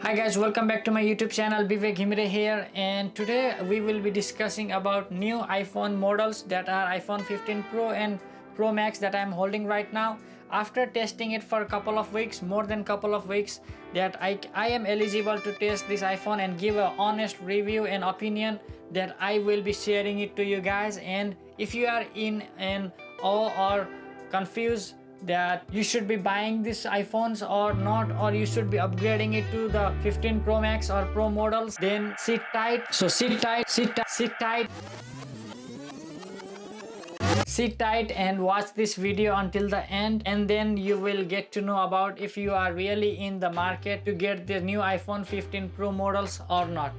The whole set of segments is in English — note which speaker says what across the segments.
Speaker 1: Hi guys, welcome back to my YouTube channel. Vivek Himre here, and today we will be discussing about new iPhone models that are iPhone 15 Pro and Pro Max that I am holding right now. After testing it for a couple of weeks, more than couple of weeks, that I am eligible to test this iPhone and give an honest review and opinion that I will be sharing it to you guys. And if you are in an awe or confused that you should be buying these iPhones or not, or you should be upgrading it to the 15 Pro Max or Pro models, then sit tight. So sit tight and watch this video until the end, and then you will get to know about if you are really in the market to get the new iPhone 15 Pro models or not.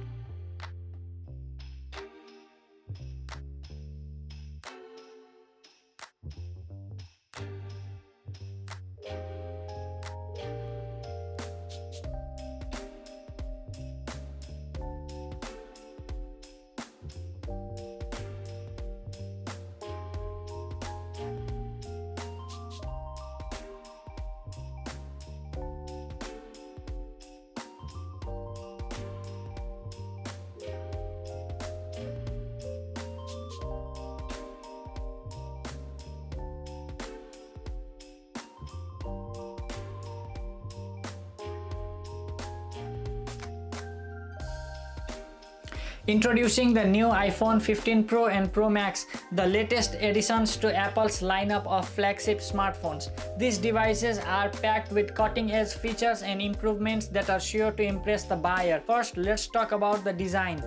Speaker 1: Introducing the new iPhone 15 Pro and Pro Max, the latest additions to Apple's lineup of flagship smartphones. These devices are packed with cutting-edge features and improvements that are sure to impress the buyer. First, let's talk about the design.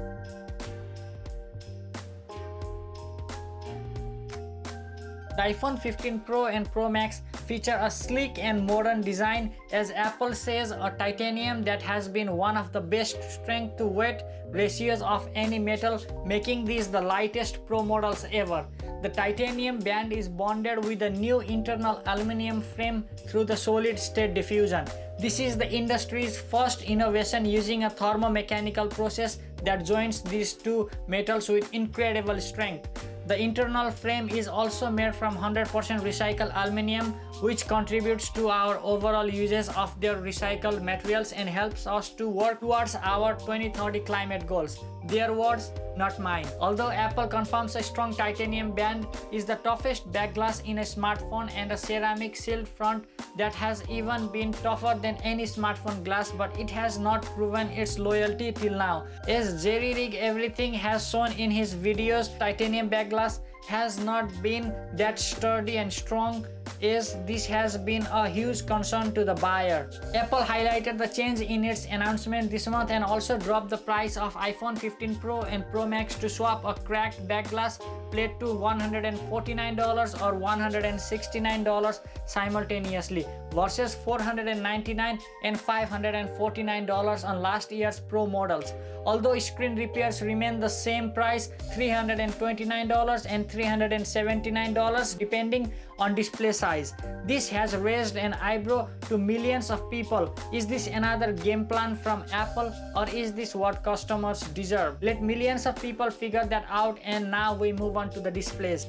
Speaker 1: The iPhone 15 Pro and Pro Max feature a sleek and modern design, as Apple says a titanium that has been one of the best strength to weight ratios of any metal, making these the lightest Pro models ever. The titanium band is bonded with a new internal aluminum frame through the solid state diffusion. This is the industry's first innovation using a thermomechanical process that joins these two metals with incredible strength. The internal frame is also made from 100% recycled aluminum, which contributes to our overall usage of their recycled materials and helps us to work towards our 2030 climate goals. Their words, not mine. Although Apple confirms a strong titanium band is the toughest back glass in a smartphone and a ceramic sealed front that has even been tougher than any smartphone glass, but it has not proven its loyalty till now. As Jerry Rig Everything has shown in his videos, titanium back glass has not been that sturdy and strong, as this has been a huge concern to the buyer. Apple highlighted the change in its announcement this month and also dropped the price of iPhone 15 Pro and Pro Max to swap a cracked back glass plate to $149 or $169 simultaneously versus $499 and $549 on last year's Pro models. Although screen repairs remain the same price, $329 and $379 depending on display size. This has raised an eyebrow to millions of people. Is this another game plan from Apple, or is this what customers deserve? Let millions of people figure that out, and now we move on to the displays.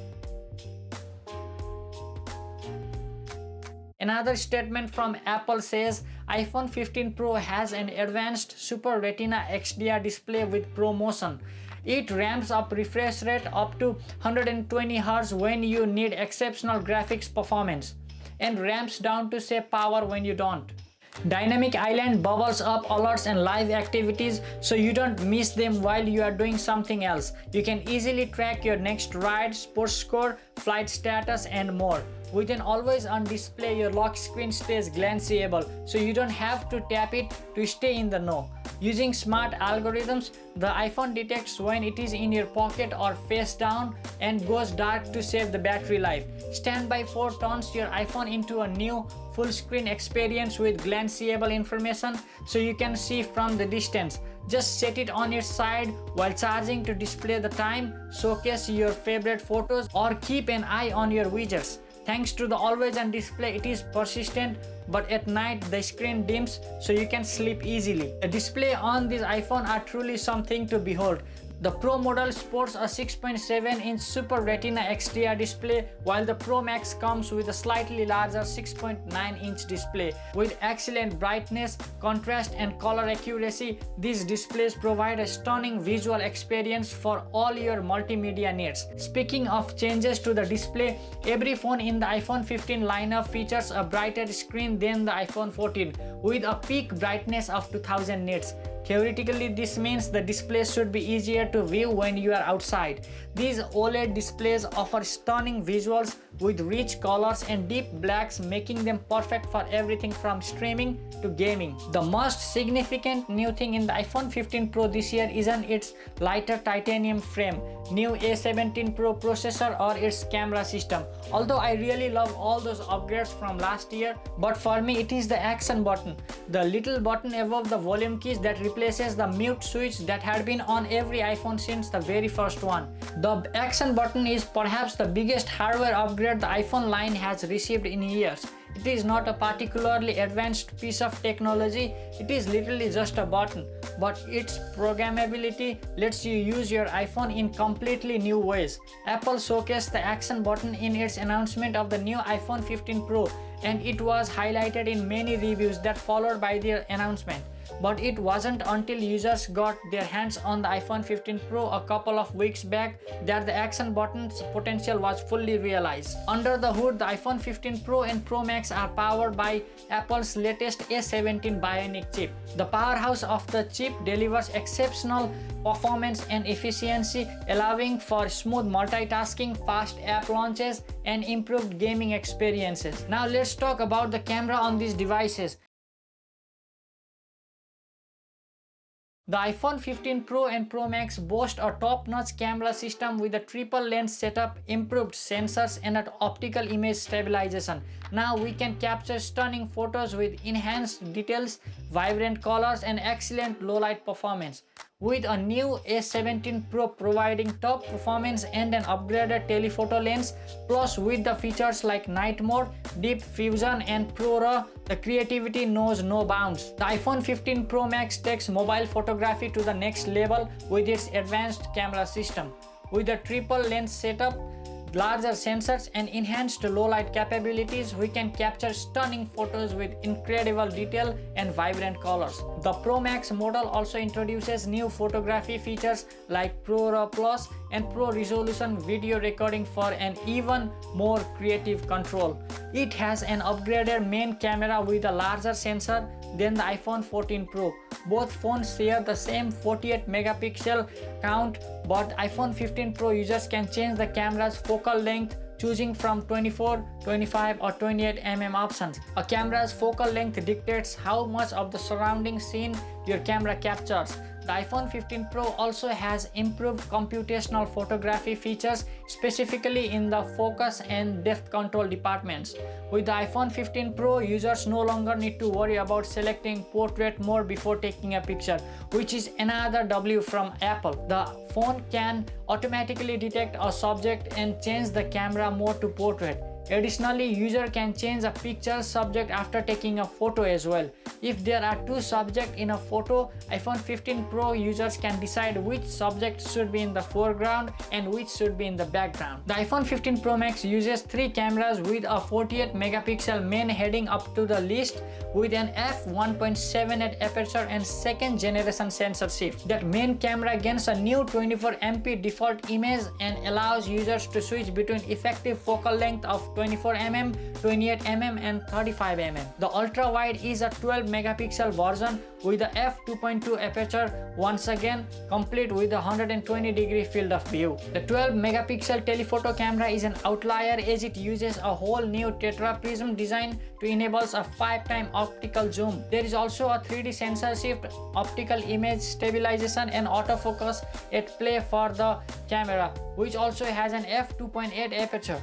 Speaker 1: Another statement from Apple says iPhone 15 Pro has an advanced Super Retina XDR display with ProMotion. It ramps up refresh rate up to 120 Hz when you need exceptional graphics performance, and ramps down to save power when you don't. Dynamic Island bubbles up alerts and live activities so you don't miss them while you are doing something else. You can easily track your next ride, sports score, flight status, and more. With an always-on display, your lock screen stays glanceable, so you don't have to tap it to stay in the know. Using smart algorithms, the iPhone detects when it is in your pocket or face down and goes dark to save the battery life. Standby 4 turns your iPhone into a new full-screen experience with glanceable information so you can see from the distance. Just set it on its side while charging to display the time, showcase your favorite photos, or keep an eye on your widgets. Thanks to the always-on display, it is persistent, but at night the screen dims so you can sleep easily. The display on this iPhone are truly something to behold. The Pro model sports a 6.7-inch Super Retina XDR display, while the Pro Max comes with a slightly larger 6.9-inch display. With excellent brightness, contrast and color accuracy, these displays provide a stunning visual experience for all your multimedia needs. Speaking of changes to the display, every phone in the iPhone 15 lineup features a brighter screen than the iPhone 14, with a peak brightness of 2000 nits. Theoretically, this means the display should be easier to view when you are outside. These OLED displays offer stunning visuals with rich colors and deep blacks, making them perfect for everything from streaming to gaming. The most significant new thing in the iPhone 15 Pro this year isn't its lighter titanium frame, new A17 Pro processor or its camera system. Although I really love all those upgrades from last year, but for me it is the action button, the little button above the volume keys that replaces the mute switch that had been on every iPhone since the very first one. The action button is perhaps the biggest hardware upgrade the iPhone line has received in years. It is not a particularly advanced piece of technology, it is literally just a button, but its programmability lets you use your iPhone in completely new ways. Apple showcased the action button in its announcement of the new iPhone 15 Pro, and it was highlighted in many reviews that followed by their announcement. But it wasn't until users got their hands on the iPhone 15 Pro a couple of weeks back that the action button's potential was fully realized. Under the hood, the iPhone 15 Pro and Pro Max are powered by Apple's latest A17 Bionic chip. The powerhouse of the chip delivers exceptional performance and efficiency, allowing for smooth multitasking, fast app launches, and improved gaming experiences. Now let's talk about the camera on these devices. The iPhone 15 Pro and Pro Max boast a top-notch camera system with a triple lens setup, improved sensors, and an optical image stabilization. Now we can capture stunning photos with enhanced details, vibrant colors, and excellent low-light performance. With a new A17 Pro providing top performance and an upgraded telephoto lens, plus with the features like night mode, deep fusion, and Pro RAW, the creativity knows no bounds. The iPhone 15 Pro Max takes mobile photography to the next level with its advanced camera system. With a triple lens setup, larger sensors, and enhanced low-light capabilities, we can capture stunning photos with incredible detail and vibrant colors. The Pro Max model also introduces new photography features like Pro RAW Plus and Pro Resolution video recording for an even more creative control. It has an upgraded main camera with a larger sensor than the iPhone 14 Pro. Both phones share the same 48 megapixel count, but iPhone 15 Pro users can change the camera's focal length choosing from 24, 25 or 28 mm options. A camera's focal length dictates how much of the surrounding scene your camera captures. The iPhone 15 Pro also has improved computational photography features, specifically in the focus and depth control departments. With the iPhone 15 Pro, users no longer need to worry about selecting portrait mode before taking a picture, which is another W from Apple. The phone can automatically detect a subject and change the camera mode to portrait. Additionally, user can change a picture subject after taking a photo as well. If there are two subjects in a photo, iPhone 15 Pro users can decide which subject should be in the foreground and which should be in the background. The iPhone 15 Pro Max uses 3 cameras with a 48 megapixel main heading up to the list with an f1.7 aperture and second generation sensor shift. That main camera gains a new 24MP default image and allows users to switch between effective focal length of 24mm, 28mm and 35mm. The ultra wide is a 12 megapixel version with a f2.2 aperture, once again complete with a 120-degree field of view. The 12 megapixel telephoto camera is an outlier as it uses a whole new tetra prism design to enable a 5-time optical zoom. There is also a 3D sensor shift, optical image stabilization and autofocus at play for the camera, which also has an f2.8 aperture.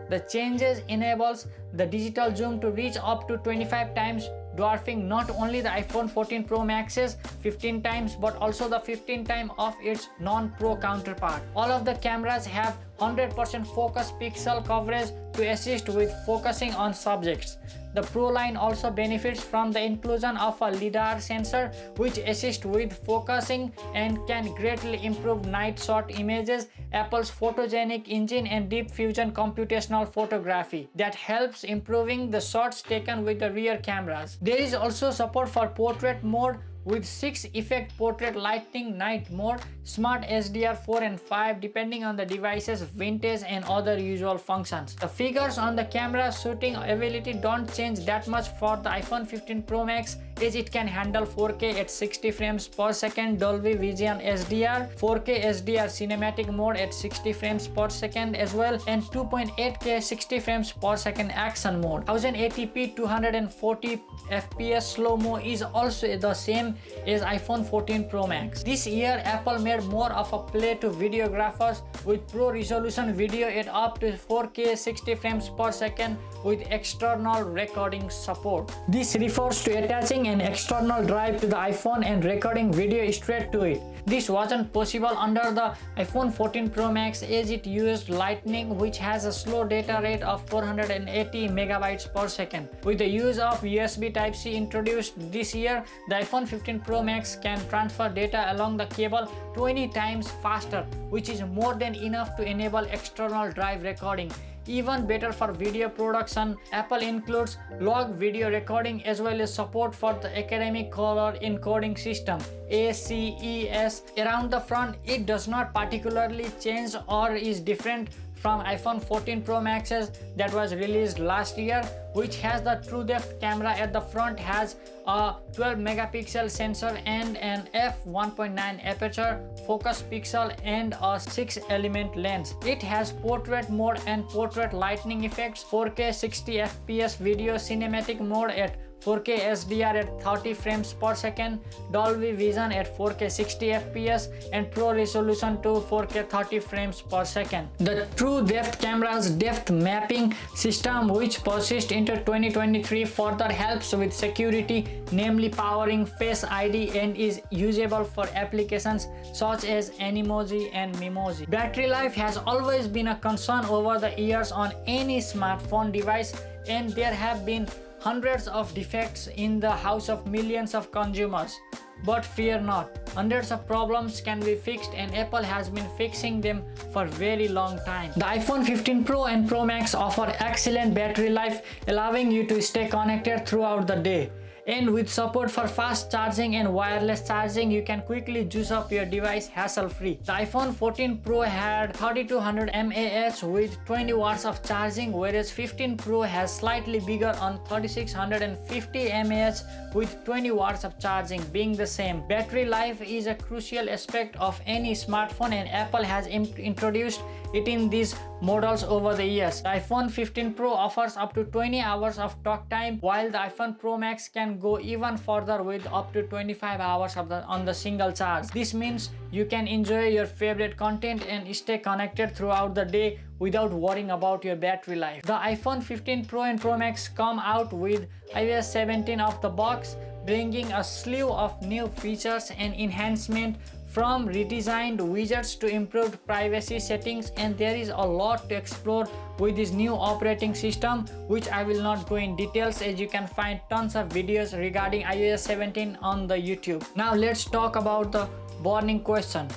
Speaker 1: The changes enables the digital zoom to reach up to 25 times, dwarfing not only the iPhone 14 Pro Max's 15 times but also the 15 times of its non-Pro counterpart. All of the cameras have 100% focus pixel coverage to assist with focusing on subjects. The Pro line also benefits from the inclusion of a LiDAR sensor which assists with focusing and can greatly improve night shot images, Apple's photogenic engine and deep fusion computational photography that helps improving the shots taken with the rear cameras. There is also support for portrait mode with 6 effect portrait lighting, night mode, smart SDR 4 and 5 depending on the device's vintage and other usual functions. The figures on the camera shooting ability don't change that much for the iPhone 15 Pro Max as it can handle 4K at 60 frames per second Dolby Vision SDR, 4K SDR cinematic mode at 60 frames per second as well, and 2.8K 60 frames per second action mode. 1080p 240 FPS slow-mo is also the same as iPhone 14 Pro Max. This year Apple made more of a play to videographers with pro resolution video at up to 4K 60 frames per second with external recording support. This refers to attaching an external drive to the iPhone and recording video straight to it. This wasn't possible under the iPhone 14 Pro Max as it used Lightning, which has a slow data rate of 480 megabytes per second. With the use of USB Type-C introduced this year, the iPhone 15 Pro Max can transfer data along the cable 20 times faster, which is more than enough to enable external drive recording. Even better for video production, Apple includes log video recording as well as support for the academic color encoding system ACES. Around the front, it does not particularly change or is different from iPhone 14 Pro Max's that was released last year, which has the true depth camera at the front, has a 12 megapixel sensor and an f1.9 aperture, focus pixel and a 6 element lens. It has portrait mode and portrait lighting effects, 4K 60 fps video cinematic mode at 4K SDR at 30 frames per second, Dolby Vision at 4K 60 fps and Pro resolution to 4K 30 frames per second. The True Depth camera's depth mapping system, which persists into 2023, further helps with security, namely powering Face ID, and is usable for applications such as Animoji and Memoji. Battery life has always been a concern over the years on any smartphone device, and there have been hundreds of defects in the house of millions of consumers. But fear not, hundreds of problems can be fixed, and Apple has been fixing them for a very long time. The iPhone 15 Pro and Pro Max offer excellent battery life, allowing you to stay connected throughout the day. And with support for fast charging and wireless charging, you can quickly juice up your device hassle-free. The iPhone 14 Pro had 3200 mAh with 20 watts of charging, whereas 15 Pro has slightly bigger on 3650 mAh with 20 watts of charging, being the same. Battery life is a crucial aspect of any smartphone, and Apple has introduced it in these models over the years. The iPhone 15 Pro offers up to 20 hours of talk time, while the iPhone Pro Max can go even further with up to 25 hours on the single charge. This means you can enjoy your favorite content and stay connected throughout the day without worrying about your battery life. The iPhone 15 Pro and Pro Max come out with iOS 17 off the box, bringing a slew of new features and enhancements, from redesigned widgets to improved privacy settings, and there is a lot to explore with this new operating system, which I will not go in details as you can find tons of videos regarding iOS 17 on the YouTube. Now let's talk about the burning question.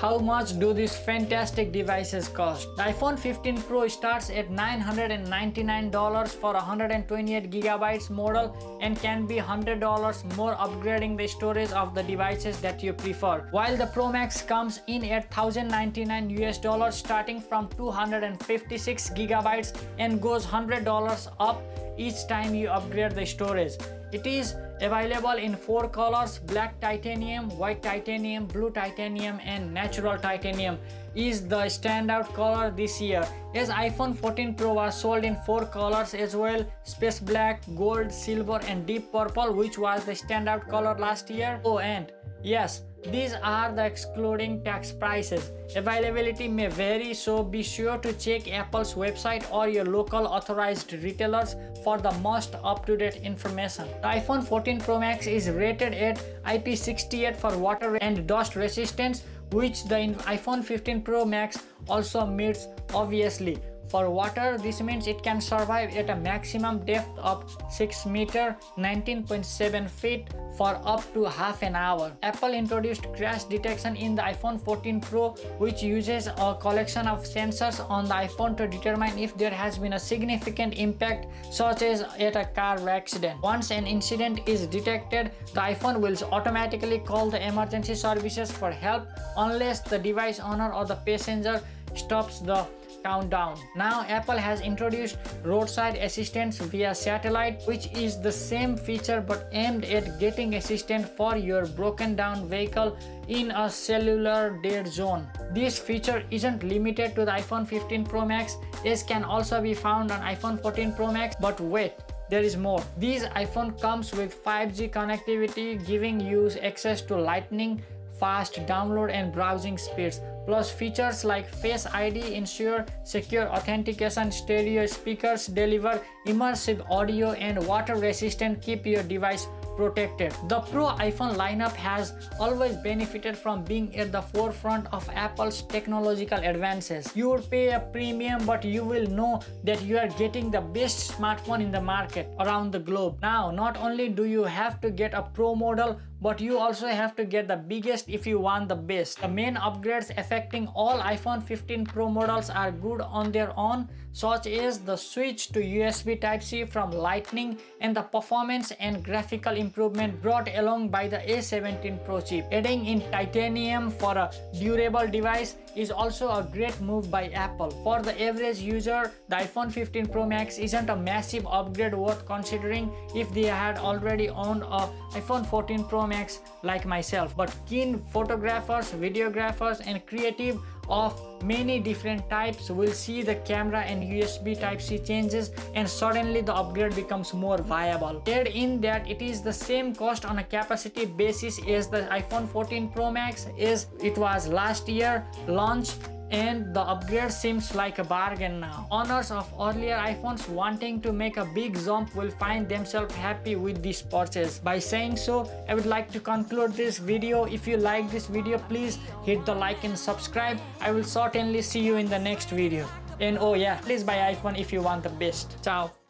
Speaker 1: How much do these fantastic devices cost? The iPhone 15 Pro starts at $999 for 128 gigabytes model and can be $100 more, upgrading the storage of the devices that you prefer. While the Pro Max comes in at $1,099 starting from 256 gigabytes and goes $100 up each time you upgrade the storage. It is available in 4 colors: black titanium, white titanium, blue titanium and natural titanium is the standout color this year, as iPhone 14 Pro was sold in 4 colors as well: space black, gold, silver and deep purple, which was the standout color last year. Oh, and yes, these are the excluding tax prices. Availability may vary, so be sure to check Apple's website or your local authorized retailers for the most up-to-date information. The iPhone 14 Pro Max is rated at IP68 for water and dust resistance, which the iPhone 15 Pro Max also meets, obviously. For water, this means it can survive at a maximum depth of 6 meter, 19.7 feet for up to half an hour. Apple introduced crash detection in the iPhone 14 Pro, which uses a collection of sensors on the iPhone to determine if there has been a significant impact, such as at a car accident. Once an incident is detected, the iPhone will automatically call the emergency services for help unless the device owner or the passenger stops the countdown. Now Apple has introduced roadside assistance via satellite, which is the same feature but aimed at getting assistance for your broken down vehicle in a cellular dead zone. This feature isn't limited to the iPhone 15 Pro Max, as can also be found on iPhone 14 Pro Max, but wait, there is more. This iPhone comes with 5G connectivity, giving you access to lightning fast download and browsing speeds. Plus, features like Face ID ensure secure authentication, stereo speakers deliver immersive audio, and water resistant keep your device protected. The Pro iPhone lineup has always benefited from being at the forefront of Apple's technological advances. You would pay a premium, but you will know that you are getting the best smartphone in the market around the globe. Now, not only do you have to get a Pro model, but you also have to get the biggest if you want the best. The main upgrades affecting all iPhone 15 Pro models are good on their own, such as the switch to USB Type-C from Lightning and the performance and graphical improvement brought along by the A17 Pro chip. Adding in titanium for a durable device is also a great move by Apple. For the average user, the iPhone 15 Pro Max isn't a massive upgrade worth considering if they had already owned a iPhone 14 Pro Max like myself. But keen photographers, videographers, and creative of many different types will see the camera and USB Type-C changes, and suddenly the upgrade becomes more viable. Add in that it is the same cost on a capacity basis as the iPhone 14 Pro Max as it was last year launch, and the upgrade seems like a bargain now. Owners of earlier iPhones wanting to make a big jump will find themselves happy with this purchase. By saying so, I would like to conclude this video. If you like this video, please hit the like and subscribe. I will certainly see you in the next video. And oh yeah, please buy iPhone if you want the best. Ciao.